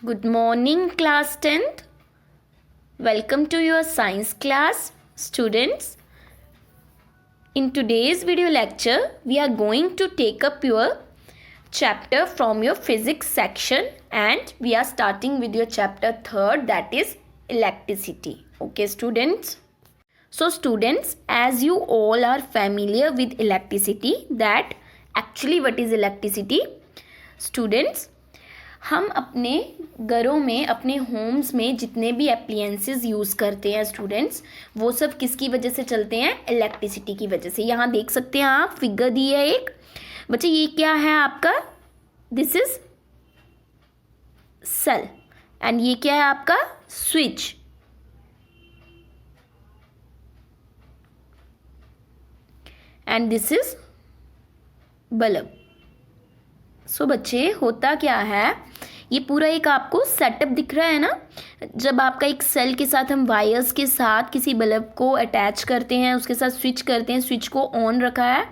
Good morning, class 10th. Welcome to your science class, students. In today's video lecture, we are going to take up your chapter from your physics section, and we are starting with your chapter 3rd, that is electricity. Okay, students. So students, as you all are familiar with electricity, that actually what is electricity? Students, हम अपने घरों में, अपने Holmes में जितने भी appliances use करते हैं स्टूडेंट्स, वो सब किसकी वजह से चलते हैं? इलेक्ट्रिसिटी की वजह से। यहाँ देख सकते हैं आप, फिगर दी है एक। बच्चे ये क्या है आपका? दिस इज सेल, एंड ये क्या है आपका? Switch. And this is bulb. So बच्चे, होता क्या है, ये पूरा एक आपको सेटअप दिख रहा है ना। जब आपका एक सेल के साथ हम वायर्स के साथ किसी बल्ब को अटैच करते हैं, उसके साथ स्विच करते हैं, स्विच को ऑन रखा है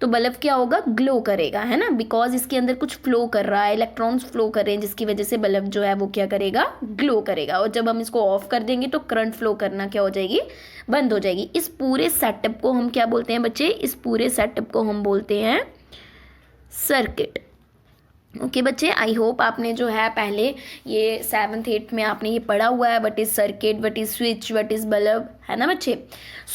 तो बल्ब क्या होगा? ग्लो करेगा, है ना। बिकॉज इसके अंदर कुछ फ्लो कर रहा है, इलेक्ट्रॉन्स फ्लो कर रहे हैं, जिसकी वजह से बल्ब जो है वो क्या करेगा? ग्लो करेगा। और जब हम इसको ऑफ कर देंगे तो करंट फ्लो करना क्या हो जाएगी? बंद हो जाएगी। इस पूरे सेटअप को हम क्या बोलते हैं बच्चे? इस पूरे सेटअप को हम बोलते हैं सर्किट। ओके बच्चे, आई होप आपने जो है पहले ये 7th 8th में आपने ये पढ़ा हुआ है, what is circuit, what is switch, what is bulb, है ना बच्चे।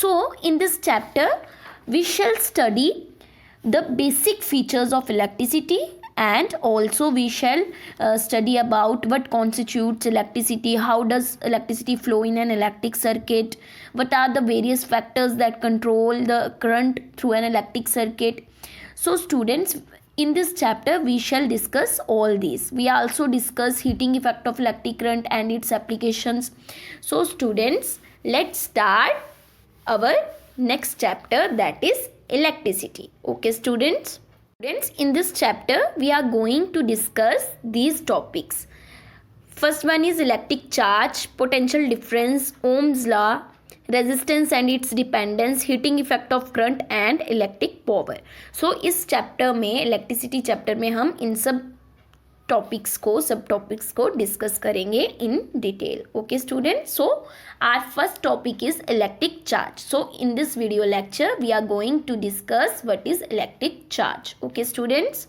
So in this chapter we shall study the basic features of electricity, and also we shall study about what constitutes electricity, how does electricity flow in an electric circuit, what are the various factors that control the current through an electric circuit. So students, in this chapter we shall discuss all these. We also discuss heating effect of electric current and its applications. So students, let's start our next chapter, that is electricity. Okay students. Students, in this chapter we are going to discuss these topics. First one is electric charge, potential difference, Ohm's law, resistance and its dependence, heating effect of current and electric power. So इस चैप्टर में, electricity chapter में, हम इन सब topics को discuss करेंगे in detail. Okay student. So our first topic is electric charge. So in this video lecture we are going to discuss what is electric charge. Okay students.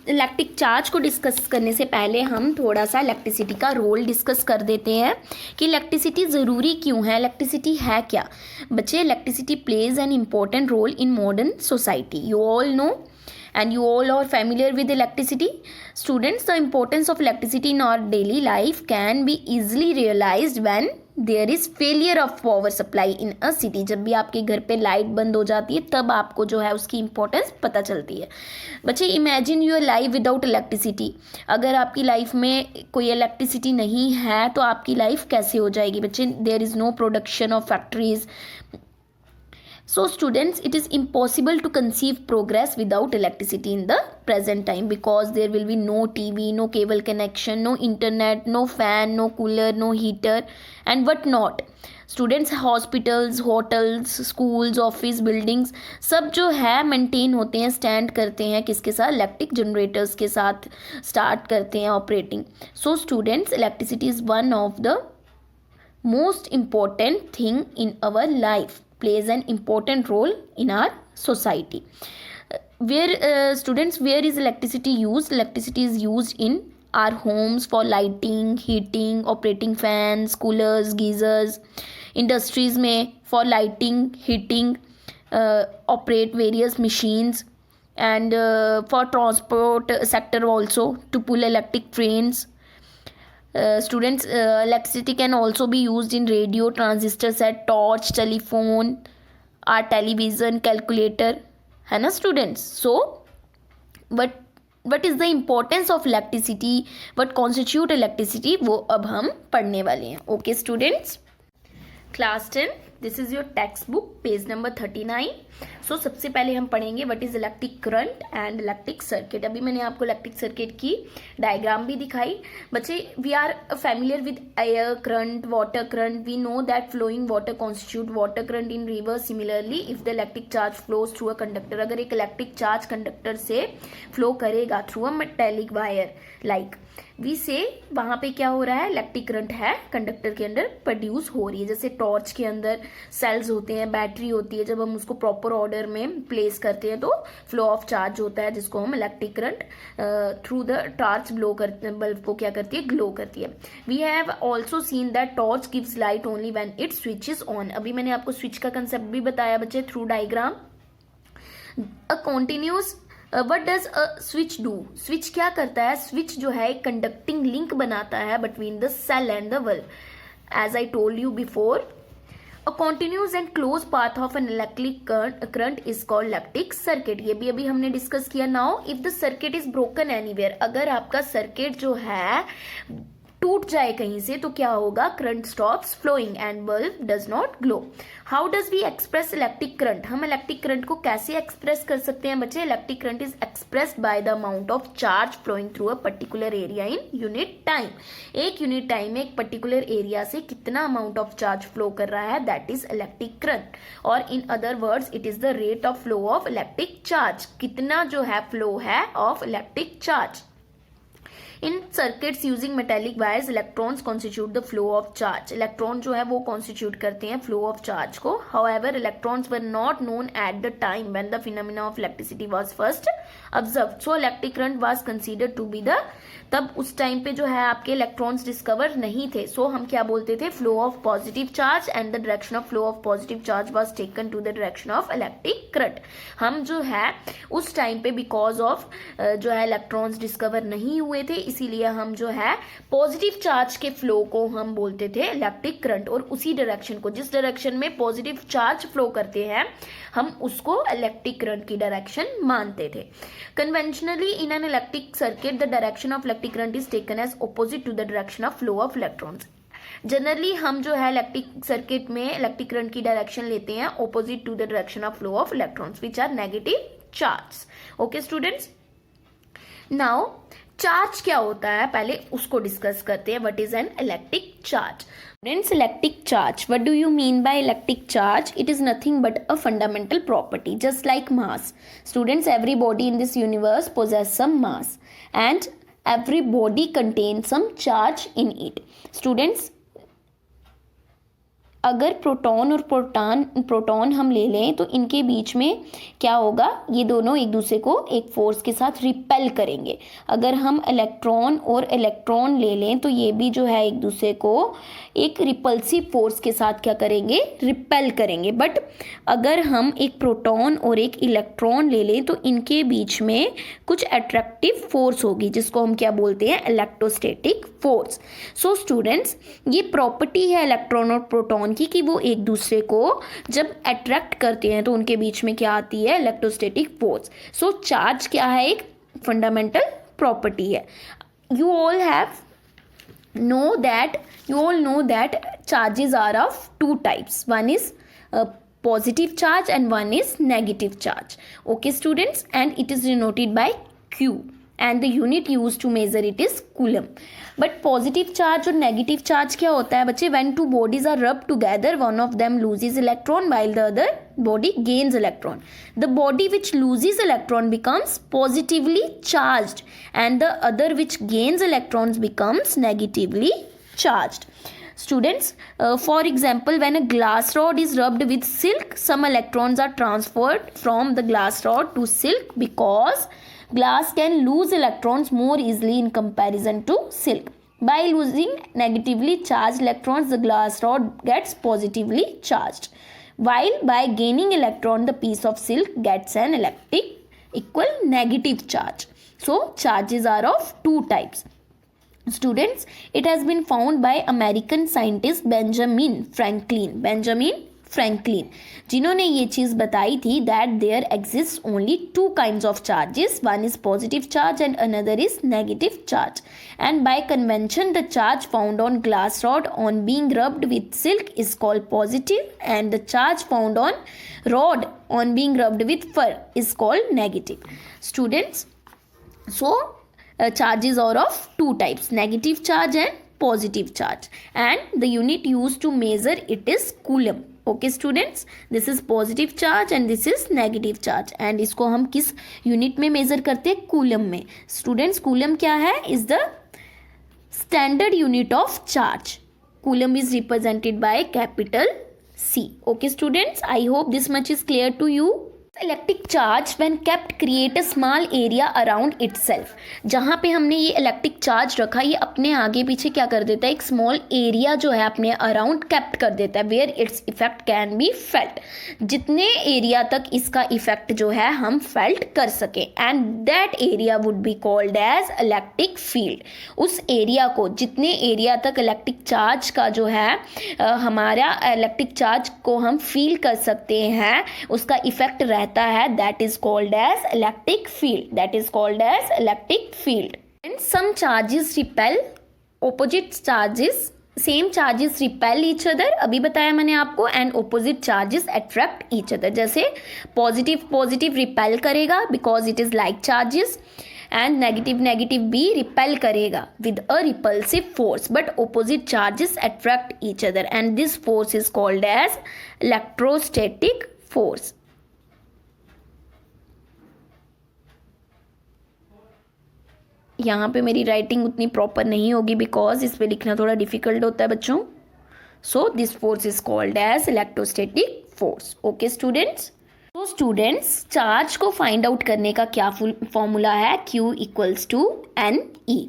Electric charge को discuss करने से पहले हम थोड़ा सा electricity का role discuss कर देते हैं कि इलेक्ट्रिसिटी ज़रूरी क्यों है, इलेक्ट्रिसिटी है क्या. बच्चे, electricity plays an important role in modern society. You all know and you all are familiar with electricity. Students, the importance of electricity in our daily life can be easily realized when there is failure of power supply in a city. जब भी आपके घर पे light बंद हो जाती है तब आपको जो है उसकी इम्पोर्टेंस पता चलती है. बच्चे, imagine your life without electricity. अगर आपकी लाइफ में कोई इलेक्ट्रिसिटी नहीं है तो आपकी लाइफ कैसे हो जाएगी बच्चे? There is no production of factories. So students, it is impossible to conceive progress without electricity in the present time, because there will be no TV, no cable connection, no internet, no fan, no cooler, no heater and what not. Students, hospitals, hotels, schools, office, buildings सब जो है maintain होते हैं, stand करते हैं किसके साथ? Electric generators के साथ स्टार्ट करते हैं operating. So students, electricity is one of the most important thing in our life, plays an important role in our society. Where is electricity used? Electricity is used in our homes for lighting, heating, operating fans, coolers, geysers. Industries में for lighting, heating, operate various machines, and for transport sector also to pull electric trains. Students, electricity can also be used in radio, transistor set, torch, telephone, our television, calculator, है ना students. So what is the importance of electricity, what constitute electricity, वो अब हम पढ़ने वाले हैं. Okay students. Class 10, this is your text book page number 39। सो सबसे पहले हम पढ़ेंगे what is electric current and electric circuit. अभी मैंने आपको इलेक्ट्रिक सर्किट की डायग्राम भी दिखाई। बच्चे we are familiar with air current, water current. We know that flowing water constitute water current in river. Similarly if the electric charge flows through a conductor, अगर एक electric charge conductor से flow करेगा through a metallic wire like we say, वहां पे क्या हो रहा है, इलेक्ट्रिक करंट है कंडक्टर के अंदर प्रोड्यूस हो रही है। जैसे टॉर्च के अंदर सेल्स होते हैं, बैटरी होती है, जब हम उसको प्रॉपर ऑर्डर में प्लेस करते हैं तो फ्लो ऑफ चार्ज होता है, जिसको हम electric current through the torch glow करते हैं, बल्ब को क्या करती है, ग्लो करती है। We have also seen that torch gives light only when it switch is on. अभी मैंने आपको स्विच का कंसेप्ट भी बताया बच्चे through diagram. A continuous what does a switch do, switch क्या करता है, स्विच जो है एक कंडक्टिंग लिंक बनाता है between the cell and the bulb. As I told you before, a continuous and close path of an electric current is called electric circuit. ये भी अभी हमने डिस्कस किया। Now if the circuit is broken anywhere, अगर आपका circuit जो है टूट जाए कहीं से तो क्या होगा, current stops flowing and bulb does not glow. How does we express electric current, हम इलेक्ट्रिक करंट को कैसे एक्सप्रेस कर सकते हैं बच्चे। Electric current is expressed by the amount of charge flowing through a particular area in unit time. एक unit time में एक पर्टिकुलर एरिया से कितना अमाउंट ऑफ चार्ज फ्लो कर रहा है, दैट इज इलेक्ट्रिक करंट। और in other words it is the rate of flow of electric charge, कितना जो है फ्लो है of electric charge. In circuits using metallic wires electrons constitute the flow of charge, electron जो है वो constitute करते हैं फ्लो ऑफ चार्ज को। However electrons were not known at the time when the phenomena of electricity was first observed, so electric current was considered to be the, तब उस time पे जो है आपके इलेक्ट्रॉन्स डिस्कवर नहीं थे, सो हम क्या बोलते थे, flow of positive charge, and the direction of flow of positive charge was taken to the direction of electric current. हम जो है उस टाइम पे बिकॉज ऑफ जो है इलेक्ट्रॉन्स डिस्कवर नहीं हुए थे, इसीलिए हम जो है पॉजिटिव चार्ज के फ्लो को हम बोलते थे इलेक्ट्रिक करंट, और उसी डायरेक्शन को, जिस डायरेक्शन में पॉजिटिव चार्ज फ्लो करते हैं, हम उसको इलेक्ट्रिक करंट की डायरेक्शन मानते थे। Conventionally in an electric circuit the direction of electric current is taken as opposite to the direction of flow of electrons. Generally हम जो है इलेक्ट्रिक सर्किट में इलेक्ट्रिक करंट की डायरेक्शन लेते हैं opposite to the direction of flow of electrons which are negative charge. Okay students, now charge क्या होता है पहले उसको डिस्कस करते हैं। What is an electric charge? Students, electric charge, what do you mean by electric charge? It is nothing but a fundamental property just like mass. Students, every body in this universe possess some mass and every body contains some charge in it. Students, अगर proton और proton हम ले लें तो इनके बीच में क्या होगा, ये दोनों एक दूसरे को एक फोर्स के साथ रिपेल करेंगे। अगर हम इलेक्ट्रॉन और इलेक्ट्रॉन ले लें तो ये भी जो है एक दूसरे को एक रिपल्सिव फोर्स के साथ क्या करेंगे, रिपेल करेंगे। बट अगर हम एक प्रोटॉन और एक इलेक्ट्रॉन ले लें तो इनके बीच में कुछ अट्रैक्टिव फोर्स होगी, जिसको हम क्या बोलते हैं, इलेक्ट्रोस्टैटिक फोर्स। सो स्टूडेंट्स, ये प्रॉपर्टी है इलेक्ट्रॉन और प्रोटॉन कि वो एक दूसरे को जब अट्रैक्ट करते हैं तो उनके बीच में क्या आती है, इलेक्ट्रोस्टैटिक फोर्स। सो चार्ज क्या है, एक फंडामेंटल प्रॉपर्टी है। You all know that charges are of two types, one is positive charge and one is negative charge. Okay students, and it is denoted by Q and the unit used to measure it is coulomb. But positive charge और negative charge क्या होता है बच्चे? When two bodies are rubbed together, one of them loses electron while the other body gains electron. The body which loses electron becomes positively charged and the other which gains electrons becomes negatively charged. Students, for example, when a glass rod is rubbed with silk, some electrons are transferred from the glass rod to silk because glass can lose electrons more easily in comparison to silk. By losing negatively charged electrons, the glass rod gets positively charged, while by gaining electron, the piece of silk gets an electric equal negative charge. So charges are of two types. Students, it has been found by American scientist Benjamin Franklin Franklin, जिन्होंने ये चीज़ बताई थी that there exist only two kinds of charges, one is positive charge and another is negative charge, and by convention the charge found on glass rod on being rubbed with silk is called positive and the charge found on rod on being rubbed with fur is called negative. Students, so charges are of two types, negative charge and positive charge, and the unit used to measure it is coulomb. Okay students, this is positive charge and this is negative charge, and इसको हम किस unit में major करते हैं? Coulomb में. Students, coulomb क्या है? Is the standard unit of charge. Coulomb is represented by capital C. Okay students, I hope this much is clear to you. Electric charge when kept create a small area around itself. जहाँ पे हमने ये electric charge रखा, ये अपने आगे पीछे क्या कर देता है? एक स्मॉल एरिया जो है अपने अराउंड केप्ट कर देता है, where its effect can be felt. जितने एरिया तक इसका इफेक्ट जो है हम फेल्ट कर सके, and that area would be called as electric field. उस एरिया को, जितने एरिया तक इलेक्ट्रिक चार्ज का जो है हमारा इलेक्ट्रिक चार्ज को हम फील कर सकते हैं, उसका इफेक्ट रहता है, that is called as electric field. That is called as electric field. And some charges repel opposite charges. Same charges repel each other. अभी बताया मैंने आपको. And opposite charges attract each other. जैसे positive repel करेगा because it is like charges. And negative भी repel करेगा with a repulsive force. But opposite charges attract each other. And this force is called as electrostatic force. यहाँ पे मेरी writing उतनी proper नहीं होगी बिकॉज इस पे लिखना थोड़ा डिफिकल्ट होता है बच्चों. So this force is called as electrostatic force. Okay students. तो स्टूडेंट्स, चार्ज को फाइंड आउट करने का क्या फॉर्मूला है? Q equals to NE.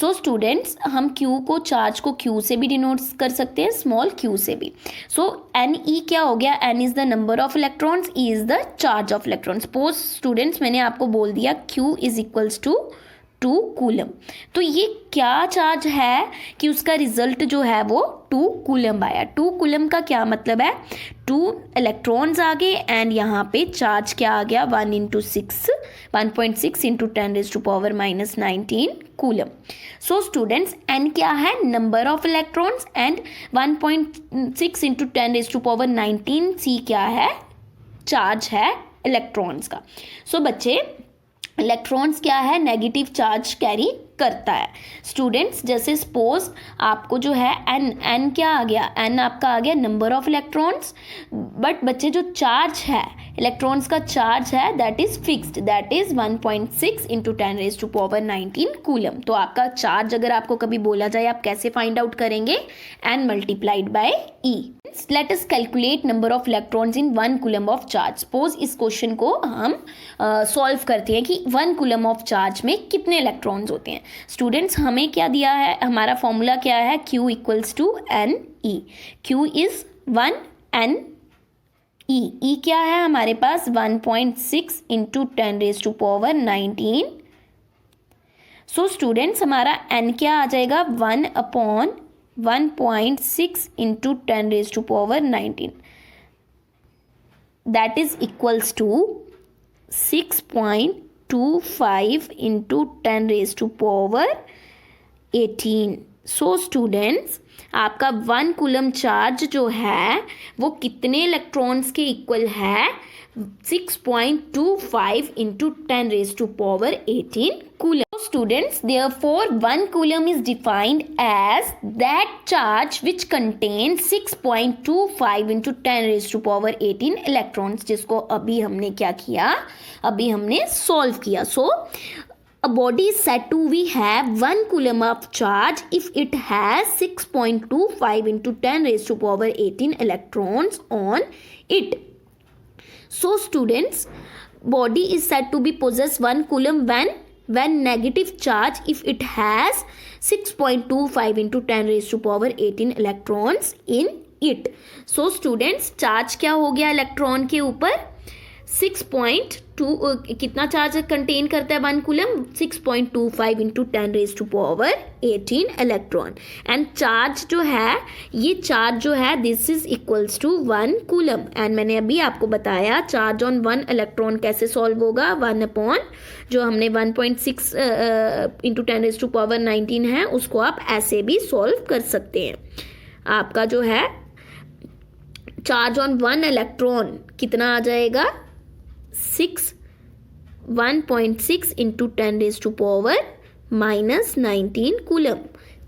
So students, हम Q को, चार्ज को Q से भी डिनोट कर सकते हैं, स्मॉल q से भी. सो NE क्या हो गया? N is the number of electrons, E is the charge of electrons. Suppose students मैंने आपको बोल दिया Q is equals to 2 coulomb. तो ये क्या चार्ज है कि उसका रिजल्ट जो है वो 2 कूलम आया. 2 कूलम का क्या मतलब है? 2 इलेक्ट्रॉन्स आ गए एंड यहाँ पे चार्ज क्या आ गया? 1.6 into 10⁻⁻19 coulomb. So students, N क्या है? Number of electrons, and 1.6 into 10⁻19 C क्या है? चार्ज है इलेक्ट्रॉन्स का. सो बच्चे, इलेक्ट्रॉन्स क्या है? नेगेटिव चार्ज कैरी करता है. स्टूडेंट्स, जैसे सपोज आपको जो है n क्या आ गया? n आपका आ गया नंबर ऑफ इलेक्ट्रॉन्स, बट बच्चे जो चार्ज है, इलेक्ट्रॉन्स का चार्ज है, that is fixed, that is 1.6 into 10⁻19 coulomb. तो आपका चार्ज अगर आपको कभी बोला जाए, आप कैसे फाइंड आउट करेंगे? n multiplied by E. Let us calculate number of electrons in 1 coulomb of charge. Suppose इस क्वेश्चन को हम सॉल्व करते हैं कि 1 कूलम ऑफ चार्ज में कितने इलेक्ट्रॉन्स होते हैं. स्टूडेंट्स, हमें क्या दिया है? हमारा फॉर्मूला क्या है? Q equals to NE. Q is 1 N E. E क्या है हमारे पास? 1.6 इंटू 10⁻19. सो स्टूडेंट्स, हमारा N क्या आ जाएगा? 1/1.6 into 10⁻19. That is equals to 6.25 into 10⁻18. So students, आपका 1 कूलम चार्ज जो है वो कितने इलेक्ट्रॉन्स के इक्वल है? 6.25 into 10⁻18 coulomb. Students, therefore 1 coulomb is defined as that charge which contains 6.25 into 10⁻18 electrons, जिसको अभी हमने क्या किया? अभी हमने solve किया. So a body is said to have 1 coulomb of charge if it has 6.25 into 10⁻18 electrons on it. So students, body is said to be possess 1 coulomb when negative charge if it has 6.25 into 10⁻18 electrons in it. So students, charge क्या हो गया electron के ऊपर? कितना charge contain करता है 1 coulomb? 6.25 into 10⁻18 electron. And charge जो है, ये चार्ज जो है this is equals to 1 coulomb. And मैंने अभी आपको बताया चार्ज ऑन 1 इलेक्ट्रॉन कैसे सॉल्व होगा, 1 अपॉन जो हमने 1.6 इंटू 10⁻19 है उसको आप ऐसे भी सॉल्व कर सकते हैं। आपका जो है चार्ज ऑन 1 इलेक्ट्रॉन कितना आ जाएगा? 1.6 इंटू 10⁻19 कूलम।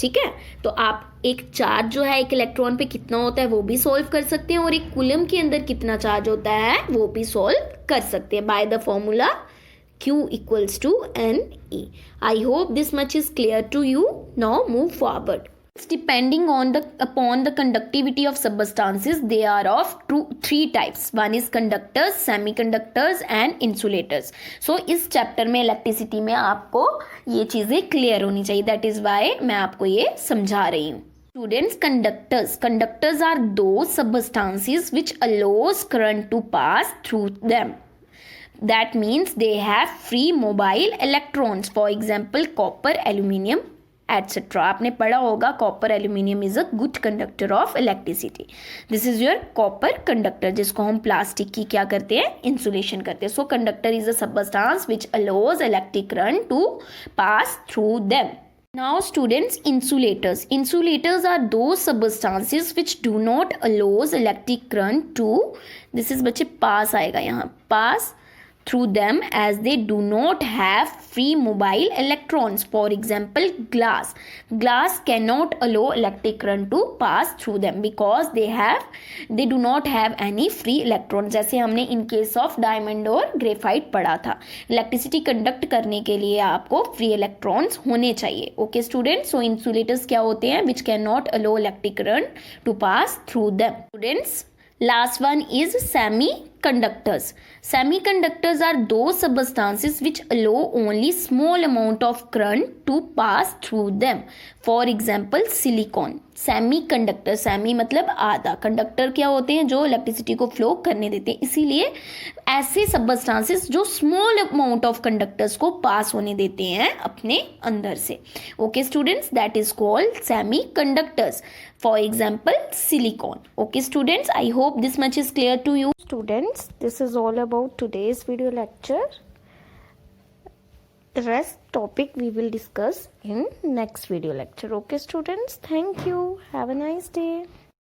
ठीक है, तो आप एक चार्ज जो है एक इलेक्ट्रॉन पे कितना होता है वो भी सॉल्व कर सकते हैं, और एक कूलम के अंदर कितना चार्ज होता है वो भी सॉल्व कर सकते हैं by the formula Q equals to NE. I hope this much is clear to you. Now move forward. Depending upon the conductivity of substances, they are of three types. One is conductors, semiconductors and insulators. So इस चैप्टर में electricity में आपको ये चीज़ें clear होनी चाहिए, that is why मैं आपको ये समझा रही हूँ। Students, conductors are those substances which allows current to pass through them. That means they have free mobile electrons. For example, copper, aluminium, etc. आपने पढ़ा होगा copper, aluminium is a good conductor of electricity. This is your copper conductor, जिसको हम plastic की क्या करते हैं? Insulation करते हैं. So conductor is a substance which allows electric current to pass through them. Now students, insulators. Insulators are those substances which do not allows electric current to, this is बच्चे pass आएगा यहाँ, pass through them as they do not have free mobile electrons. For example, glass. Glass cannot allow electric current to pass through them because they do not have any free electrons. जैसे हमने in case of diamond और graphite पढ़ा था, electricity conduct करने के लिए आपको free electrons होने चाहिए। ओके स्टूडेंट्स, सो इंसुलेटर्स क्या होते हैं? Which can not allow electric current to pass through them. Students, last one is semiconductors. Semiconductors are those substances which allow only small amount of current to pass through them. For example, silicon. Semiconductor, semi मतलब आधा, conductor क्या होते हैं? जो electricity को flow करने देते हैं। इसीलिए ऐसे सबस्टांसेस जो स्मॉल अमाउंट ऑफ कंडक्टर्स को पास होने देते हैं अपने अंदर से। Okay students, that is called semi conductors. For example, silicon. Okay students, I hope this much is clear to you. Students, this is all about today's video lecture. The rest topic we will discuss in next video lecture. Okay students, thank you. Have a nice day.